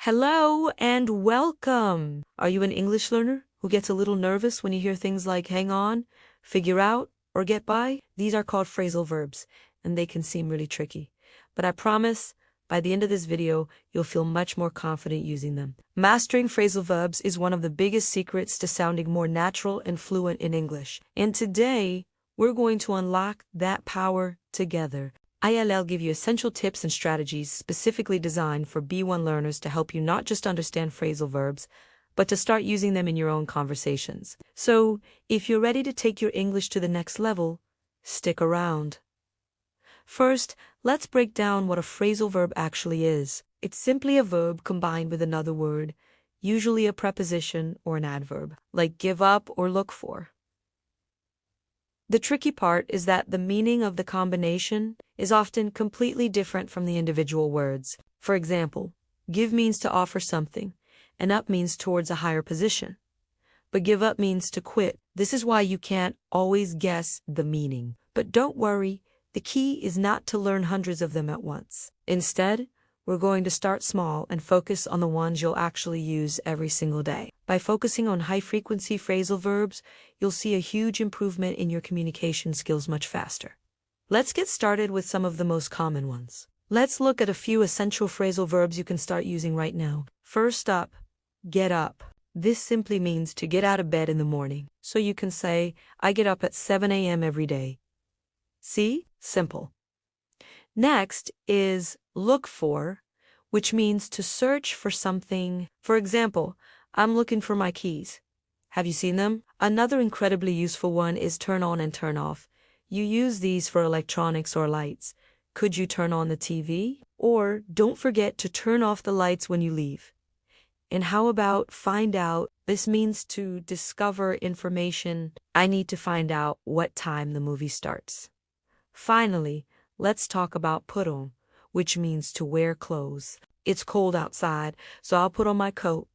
Hello and welcome! Are you an English learner who gets a little nervous when you hear things like hang on, figure out, or get by? These are called phrasal verbs, and they can seem really tricky. But I promise, by the end of this video, you'll feel much more confident using them. Mastering phrasal verbs is one of the biggest secrets to sounding more natural and fluent in English. And today, we're going to unlock that power together. ILL give you essential tips and strategies specifically designed for B1 learners to help you not just understand phrasal verbs, but to start using them in your own conversations. So, if you're ready to take your English to the next level, stick around. First, let's break down what a phrasal verb actually is. It's simply a verb combined with another word, usually a preposition or an adverb, like give up or look for. The tricky part is that the meaning of the combination is often completely different from the individual words. For example, give means to offer something, and up means towards a higher position. But give up means to quit. This is why you can't always guess the meaning. But don't worry, the key is not to learn hundreds of them at once. Instead, we're going to start small and focus on the ones you'll actually use every single day. By focusing on high-frequency phrasal verbs, you'll see a huge improvement in your communication skills much faster. Let's get started with some of the most common ones. Let's look at a few essential phrasal verbs you can start using right now. First up, get up. This simply means to get out of bed in the morning. So you can say, I get up at 7 a.m. every day. See? Simple. Next is look for, which means to search for something. For example, I'm looking for my keys. Have you seen them? Another incredibly useful one is turn on and turn off. You use these for electronics or lights. Could you turn on the TV? Or don't forget to turn off the lights when you leave. And how about find out? This means to discover information. I need to find out what time the movie starts. Finally, let's talk about put on, which means to wear clothes. It's cold outside, so I'll put on my coat.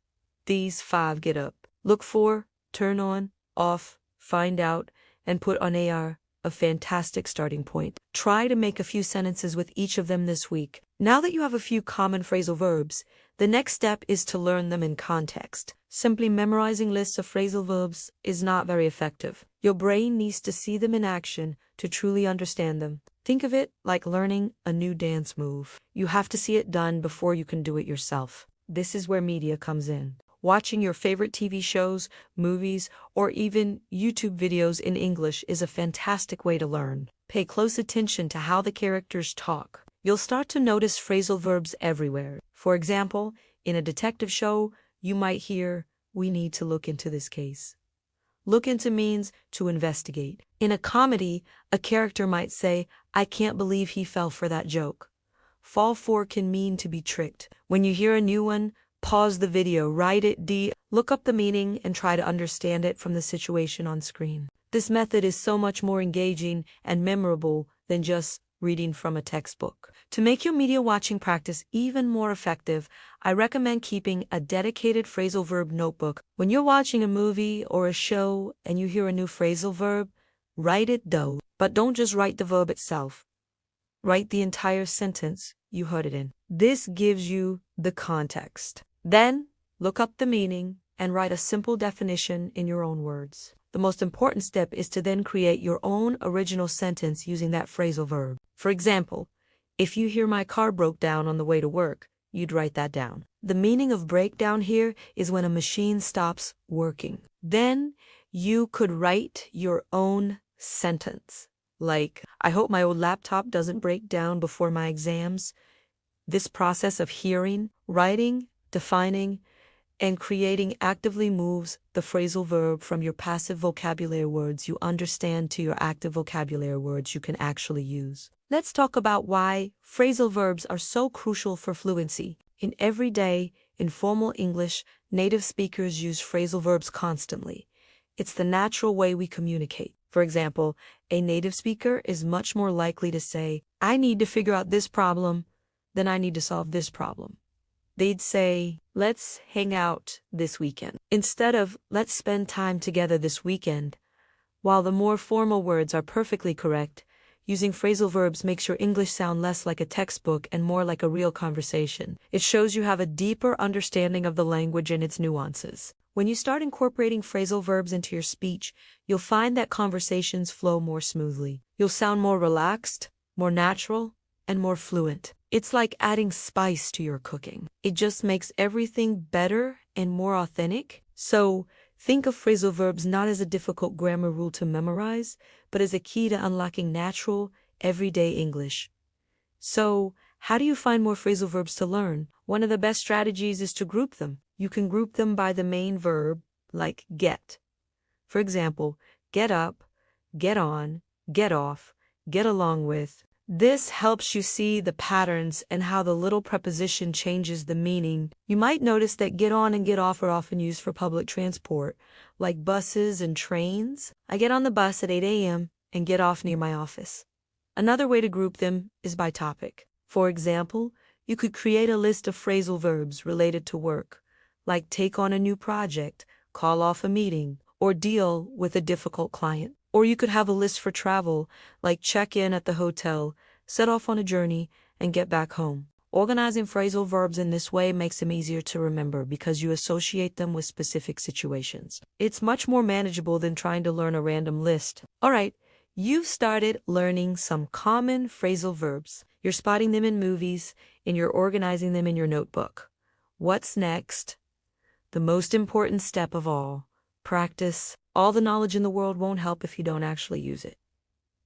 These 5 get up. Look for, turn on, off, find out, and put on are a fantastic starting point. Try to make a few sentences with each of them this week. Now that you have a few common phrasal verbs, the next step is to learn them in context. Simply memorizing lists of phrasal verbs is not very effective. Your brain needs to see them in action to truly understand them. Think of it like learning a new dance move. You have to see it done before you can do it yourself. This is where media comes in. Watching your favorite TV shows, movies, or even YouTube videos in English is a fantastic way to learn. Pay close attention to how the characters talk. You'll start to notice phrasal verbs everywhere. For example, in a detective show, you might hear, "We need to look into this case." Look into means to investigate. In a comedy, a character might say, "I can't believe he fell for that joke." Fall for can mean to be tricked. When you hear a new one, pause the video, write it down, look up the meaning, and try to understand it from the situation on screen. This method is so much more engaging and memorable than just reading from a textbook. To make your media watching practice even more effective, I recommend keeping a dedicated phrasal verb notebook. When you're watching a movie or a show and you hear a new phrasal verb, write it down. But don't just write the verb itself. Write the entire sentence you heard it in. This gives you the context. Then, look up the meaning and write a simple definition in your own words. The most important step is to then create your own original sentence using that phrasal verb. For example, if you hear my car broke down on the way to work, you'd write that down. The meaning of breakdown here is when a machine stops working. Then you could write your own sentence. Like, I hope my old laptop doesn't break down before my exams. This process of hearing, writing, defining, and creating actively moves the phrasal verb from your passive vocabulary words you understand to your active vocabulary words you can actually use. Let's talk about why phrasal verbs are so crucial for fluency. In everyday, informal English, native speakers use phrasal verbs constantly. It's the natural way we communicate. For example, a native speaker is much more likely to say, I need to figure out this problem, than I need to solve this problem. They'd say, let's hang out this weekend, instead of let's spend time together this weekend. While the more formal words are perfectly correct, Using phrasal verbs makes your English sound less like a textbook and more like a real conversation. It shows you have a deeper understanding of the language and its nuances. When you start incorporating phrasal verbs into your speech, you'll find that conversations flow more smoothly. You'll sound more relaxed, more natural, and more fluent. It's like adding spice to your cooking. It just makes everything better and more authentic. So, think of phrasal verbs not as a difficult grammar rule to memorize, but as a key to unlocking natural, everyday English. So, how do you find more phrasal verbs to learn? One of the best strategies is to group them. You can group them by the main verb, like get. For example, get up, get on, get off, get along with. This helps you see the patterns and how the little preposition changes the meaning. You might notice that get on and get off are often used for public transport, like buses and trains. I get on the bus at 8 a.m. and get off near my office. Another way to group them is by topic. For example, you could create a list of phrasal verbs related to work, like take on a new project, call off a meeting, or deal with a difficult client. Or you could have a list for travel, like check in at the hotel, set off on a journey, and get back home. Organizing phrasal verbs in this way makes them easier to remember because you associate them with specific situations. It's much more manageable than trying to learn a random list. All right, you've started learning some common phrasal verbs. You're spotting them in movies, and you're organizing them in your notebook. What's next? The most important step of all, practice. All the knowledge in the world won't help if you don't actually use it.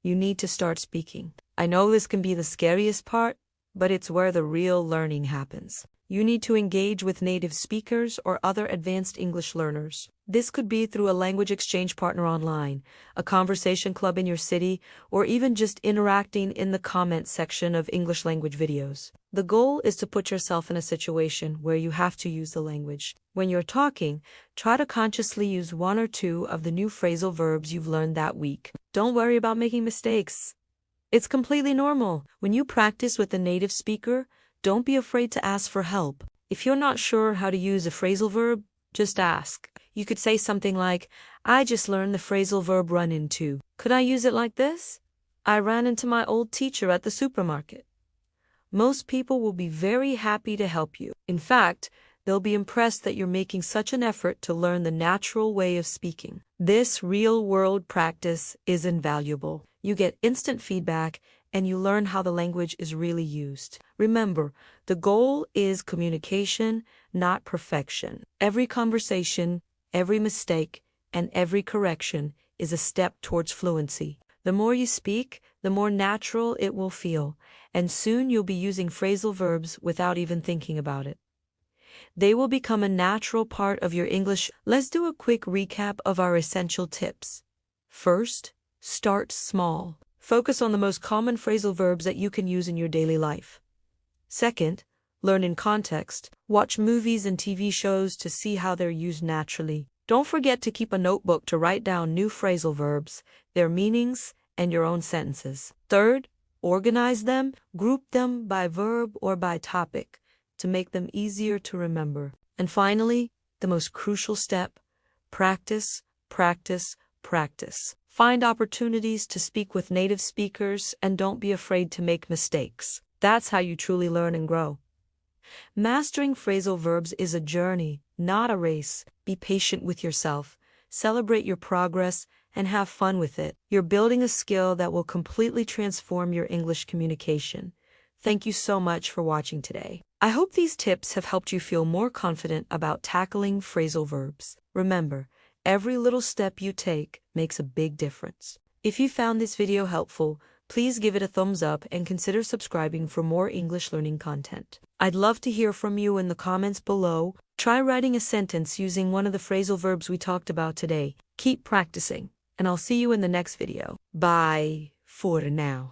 You need to start speaking. I know this can be the scariest part, but it's where the real learning happens. You need to engage with native speakers or other advanced English learners. This could be through a language exchange partner online, a conversation club in your city, or even just interacting in the comments section of English language videos. The goal is to put yourself in a situation where you have to use the language. When you're talking, try to consciously use one or two of the new phrasal verbs you've learned that week. Don't worry about making mistakes. It's completely normal. When you practice with a native speaker, don't be afraid to ask for help. If you're not sure how to use a phrasal verb, just ask. You could say something like, I just learned the phrasal verb run into. Could I use it like this? I ran into my old teacher at the supermarket. Most people will be very happy to help you. In fact, they'll be impressed that you're making such an effort to learn the natural way of speaking. This real-world practice is invaluable. You get instant feedback, and you learn how the language is really used. Remember, the goal is communication, not perfection. Every conversation, every mistake, and every correction is a step towards fluency. The more you speak, the more natural it will feel, and soon you'll be using phrasal verbs without even thinking about it. They will become a natural part of your English. Let's do a quick recap of our essential tips. First, start small. Focus on the most common phrasal verbs that you can use in your daily life. Second, learn in context. Watch movies and TV shows to see how they're used naturally. Don't forget to keep a notebook to write down new phrasal verbs, their meanings, and your own sentences. Third, organize them, group them by verb or by topic to make them easier to remember. And finally, the most crucial step, practice, practice, practice. Find opportunities to speak with native speakers and don't be afraid to make mistakes. That's how you truly learn and grow. Mastering phrasal verbs is a journey, not a race. Be patient with yourself, celebrate your progress, and have fun with it. You're building a skill that will completely transform your English communication. Thank you so much for watching today. I hope these tips have helped you feel more confident about tackling phrasal verbs. Remember, every little step you take makes a big difference. If you found this video helpful, please give it a thumbs up and consider subscribing for more English learning content. I'd love to hear from you in the comments below. Try writing a sentence using one of the phrasal verbs we talked about today. Keep practicing, and I'll see you in the next video. Bye for now.